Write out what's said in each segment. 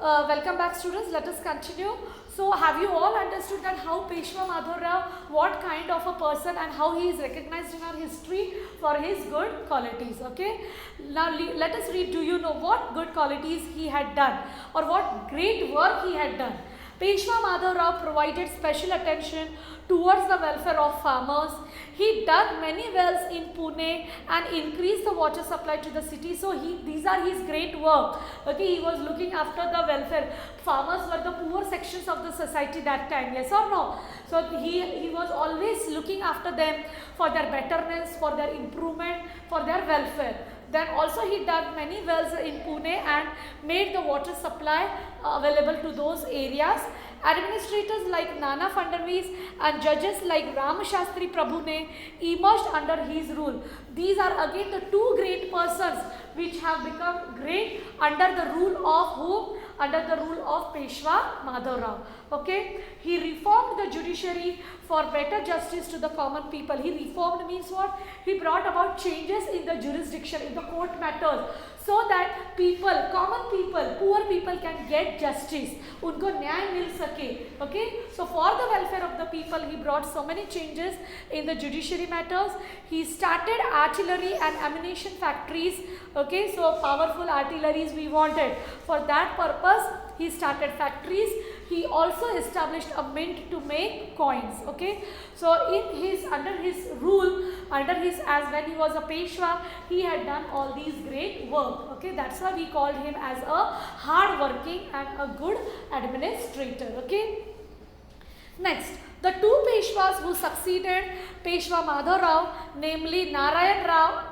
Welcome back, students. Let us continue. So have you all understood that how Peshwa Madhav Rao, what kind of a person and how he is recognized in our history for his good qualities, okay? Now let us read. Do you know what good qualities he had done or what great work he had done? Peshwa Madhav Rao provided special attention towards the welfare of farmers. He dug many wells in Pune and increased the water supply to the city. So these are his great work. Okay, he was looking after the welfare. Farmers were the poor sections of the society that time, yes or no? So he was always looking after them for their betterments, for their improvement, for their welfare. Then also he dug many wells in Pune and made the water supply available to those areas. Administrators like Nana Fadnavis and judges like Ramashastri Prabhune emerged under his rule. These are again the two great persons which have become great under the rule of whom? Under the rule of Peshwa Madhav Rao. Okay, he reformed the judiciary for better justice to the common people. He reformed means what? He brought about changes in the jurisdiction, in the court matters, so that people, common people, poor people can get justice. Unko nyay mil sake. Okay, so for the welfare of the people, he brought so many changes in the judiciary matters. He started artillery and ammunition factories. Okay, so powerful artilleries we wanted. For that purpose, he started factories. He also established a mint to make coins. Okay, so under his rule, as when he was a Peshwa, he had done all these great work. Okay, that's why we called him as a hard-working and a good administrator. Okay. Next, the two Peshwas who succeeded Peshwa Madhav Rao, namely Narayan Rao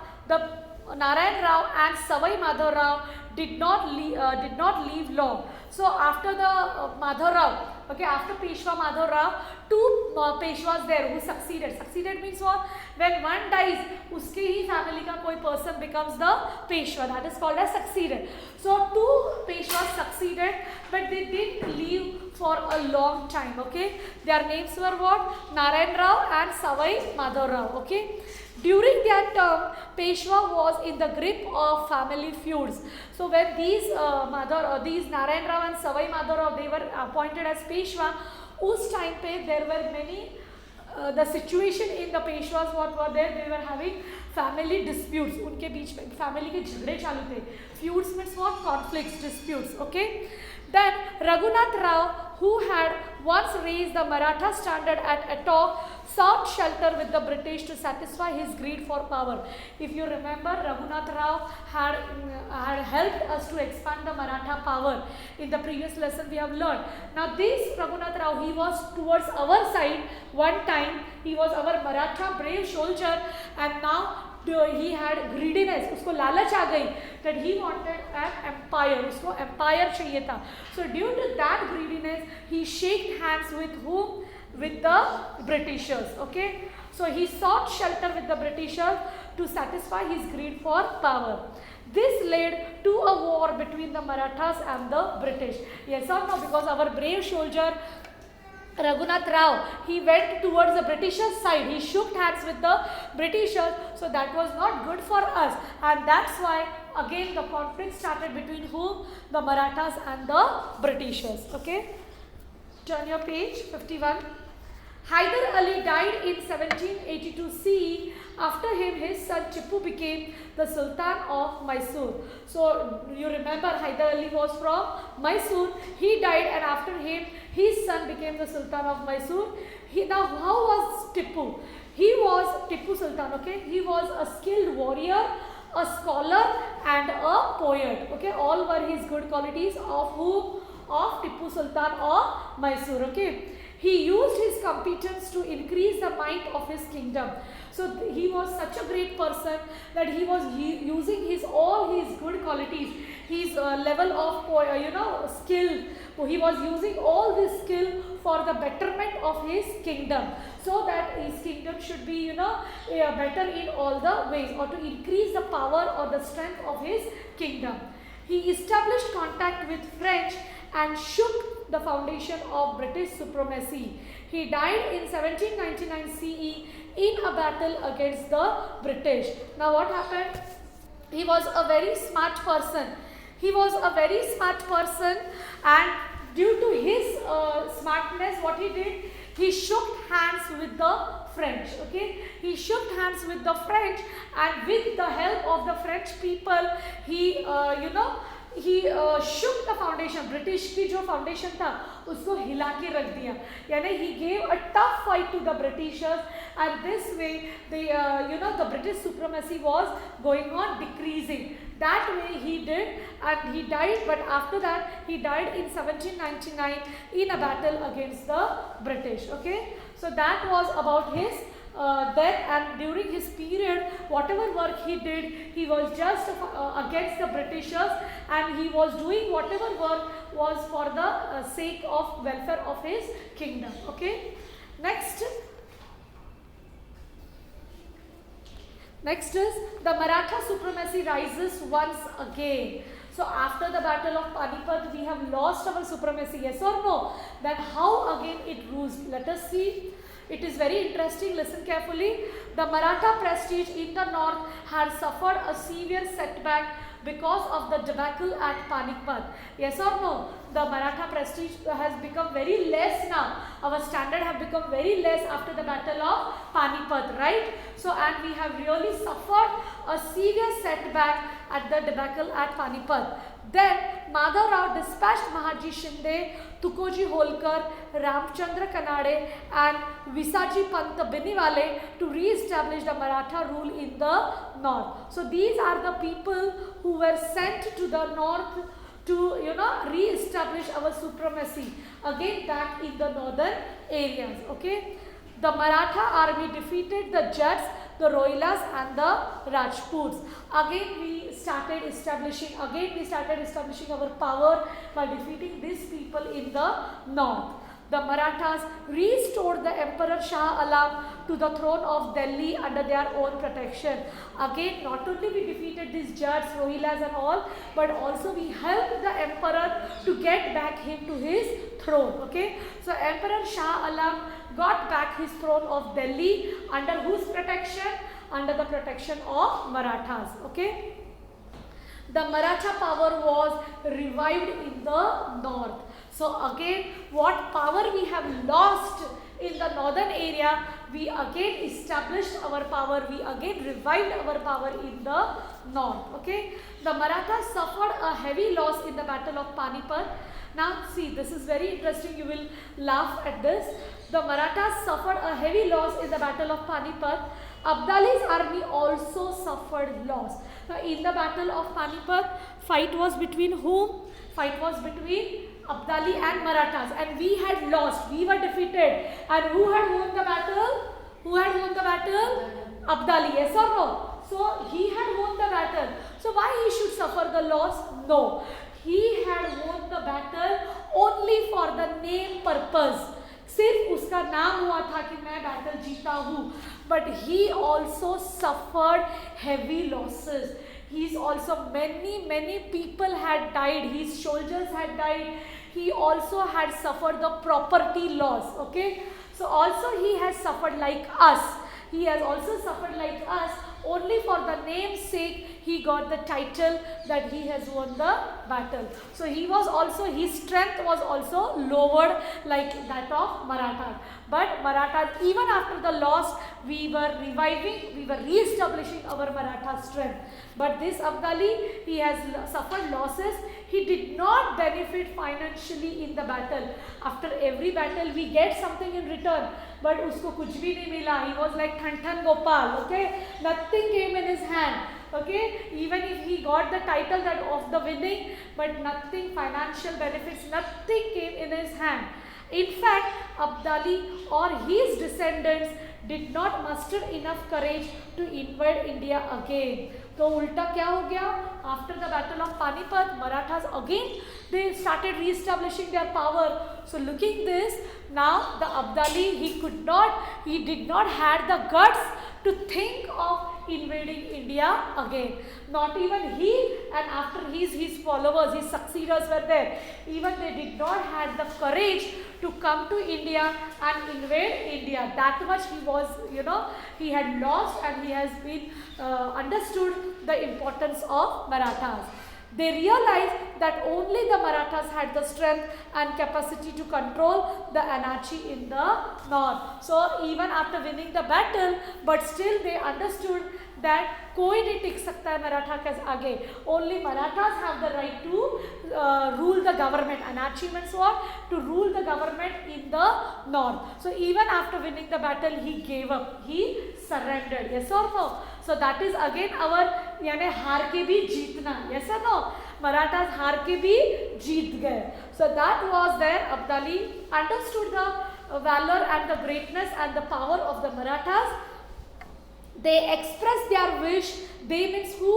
and Savai Madhav Rao, did not live long. So after the Madhav Rao, okay, after Peshwa Madhav Rao, two Peshwas there who succeeded. Succeeded means what? When one dies, uske hi family ka koi person becomes the Peshwa. That is called as succeeded. So two Peshwas succeeded, but they didn't live for a long time. Okay, their names were what? Narayan Rao and Savai Madhav Rao. Okay. During their term, Peshwa was in the grip of family feuds. So when these Narayan Rao and Savai Madhav Rao, they were appointed as Peshwa, us time pe there were many, the situation in the Peshwas what were there, they were having family disputes. Unke beech mein family ke jhagde chalu the. Feuds means what? Conflicts, disputes. Okay. Then Raghunath Rao, who had once raised the Maratha standard at Attock, sought shelter with the British to satisfy his greed for power. If you remember, Raghunath Rao had helped us to expand the Maratha power. In the previous lesson we have learned. Now this Raghunath Rao, he was towards our side one time. He was our Maratha brave soldier, and now he had greediness, usko lalach aa gayi that he wanted an empire, usko empire chahiye tha. So due to that greediness, he shook hands with whom? With the Britishers. Okay, so he sought shelter with the Britishers to satisfy his greed for power. This led to a war between the Marathas and the British. Yes or no? Because our brave soldier Raghunath Rao, he went towards the Britishers side. He shook hands with the Britishers, so that was not good for us, and that's why again the conflict started between whom? The Marathas and the Britishers. Okay, turn your page 51. Hyder Ali died in 1782 CE. After him, his son Tipu became the Sultan of Mysore. So you remember Hyder Ali was from Mysore. He died, and after him, his son became the Sultan of Mysore. Now how was Tipu? He was Tipu Sultan. Okay, he was a skilled warrior, a scholar, and a poet. Okay, all were his good qualities of whom? Of Tipu Sultan of Mysore. Okay. He used his competence to increase the might of his kingdom. So he was such a great person that he was using all his good qualities, his level of skill. He was using all this skill for the betterment of his kingdom, so that his kingdom should be better in all the ways, or to increase the power or the strength of his kingdom. He established contact with French and shook the foundation of British supremacy. He died in 1799 CE in a battle against the British. Now what happened? He was a very smart person. He was a very smart person, and due to his smartness, what he did, he shook hands with the French. Okay, he shook hands with the French, and with the help of the French people, he he shook the foundation. British की जो foundation था उसको हिला के रख दिया, यानी he gave a tough fight to the Britishers, and this way the British supremacy was going on decreasing. That way he did, and he died, but after that he died in 1799 in a battle against the British. Okay, so that was about his death, and during his period, whatever work he did, he was just against the Britishers, and he was doing whatever work was for the sake of welfare of his kingdom. Okay, next is the Maratha supremacy rises once again. So after the battle of Panipat, we have lost our supremacy, yes or no? Then how again it rules? Let us see. It is very interesting, listen carefully. The Maratha prestige in the north had suffered a severe setback because of the debacle at Panipat. Yes or no? The Maratha prestige has become very less now. Our standard have become very less after the battle of Panipat, right? So, and we have really suffered a severe setback at the debacle at Panipat. Then Madhav Rao dispatched Mahaji Shinde, Tukoji Holkar, Ramchandra Kanade and Visaji Pant Biniwale to re-establish the Maratha rule in the north. So these are the people who were sent to the north to re-establish our supremacy again back in the northern areas. Okay, the Maratha army defeated the Jats, the Rohilas and the Rajputs. Again we started establishing our power by defeating these people in the north. The Marathas restored the Emperor Shah Alam to the throne of Delhi under their own protection. Again, not only we defeated these Jats, Rohilas and all, but also we helped the Emperor to get back him to his throne. Okay, so Emperor Shah Alam got back his throne of Delhi under whose protection? Under the protection of Marathas. Okay, the Maratha power was revived in the north. So again, what power we have lost in the northern area, we again established our power, we again revived our power in the north. Okay, the Marathas suffered a heavy loss in the battle of Panipat. Now see, this is very interesting, you will laugh at this. The Marathas suffered a heavy loss in the battle of Panipat. Abdali's army also suffered loss. Now in the battle of Panipat, fight was between whom? Fight was between Abdali and Marathas, and we had lost, we were defeated. And who had won the battle? Who had won the battle? Abdali, yes or no? So he had won the battle. So why he should suffer the loss? No. He had won the battle only for the name purpose. सिर्फ उसका नाम हुआ था कि मैं battle जीता हूँ, but he also suffered heavy losses. He's also many people had died. His soldiers had died. He also had suffered the property loss. Okay, so also he has suffered like us. He has also suffered like us. Only for the name's sake he got the title that he has won the battle. So he was also, his strength was also lowered like that of Marathas. But Marathas, even after the loss, we were reviving, we were re-establishing our Maratha strength. But this Abdali, he has suffered losses. He did not benefit financially in the battle. After every battle, we get something in return. But usko kuch bhi nahi mila. He was like Than Gopal. Okay, nothing came in his hand. Okay, even if he got the title that of the winning, but nothing, financial benefits, nothing came in his hand. In fact, Abdali or his descendants did not muster enough courage to invade India again. तो उल्टा क्या हो गया? After the battle of Panipat, Marathas again they started re-establishing their power. So looking this, now the Abdali, he did not had the guts to think of invading India again. Not even he, and after his followers, his succeeders were there. Even they did not had the courage to come to India and invade India. That much he was, he had lost, and he has been understood the importance of Marathas. They realized that only the Marathas had the strength and capacity to control the anarchy in the north. So even after winning the battle, but still they understood that कोई नहीं टिक सकता है मराठा के आगे. Only Marathas have the right to rule the government. Anarchy means what? To rule the government in the north. So even after winning the battle, he gave up. He surrendered. Yes or no? So that is again our यानी हार के भी जीतना. Yes or no? Marathas हार के भी जीत गए. So that was there. Abdali understood the valor and the greatness and the power of the Marathas. They expressed their wish. They means who?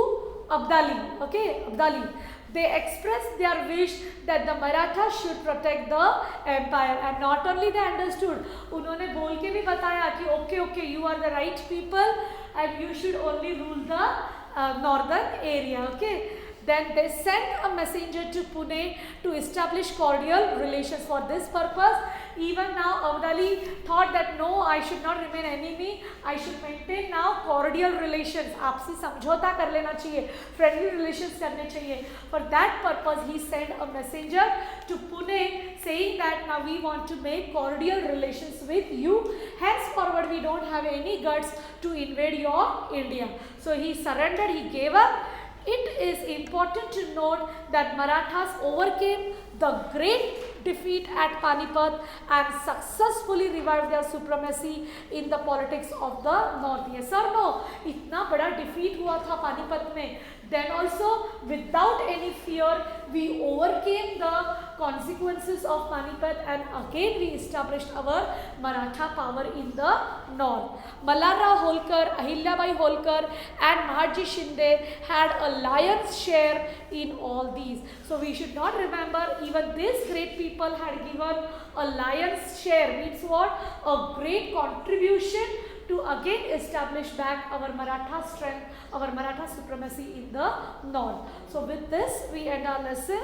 Abdali. Okay, Abdali. They expressed their wish that the Marathas should protect the empire, and not only they understood, उन्होंने बोल के भी बताया कि okay, you are the right people and you should only rule the northern area. Okay. Then they sent a messenger to Pune to establish cordial relations. For this purpose, even now Abdali thought that no, I should not remain enemy. I should maintain now cordial relations. आपसी समझौता कर लेना चाहिए, friendly relations करने चाहिए. For that purpose, he sent a messenger to Pune saying that now we want to make cordial relations with you. Henceforward, we don't have any guts to invade your India. So he surrendered. He gave up. It is important to note that Marathas overcame the great defeat at Panipat and successfully revived their supremacy in the politics of the north. Yes or no? इतना बड़ा defeat हुआ था पानीपत में. Then also, without any fear, we overcame the consequences of Panipat and again we established our Maratha power in the north. Mallarrao Holkar, Ahilyabai Holkar and Mahatji Shinde had a lion's share in all these. So we should not remember even these great people had given a lion's share. Means what? A great contribution to again establish back our Maratha strength, our Maratha supremacy in the north. So with this we end our lesson.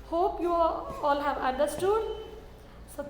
Hope you all have understood.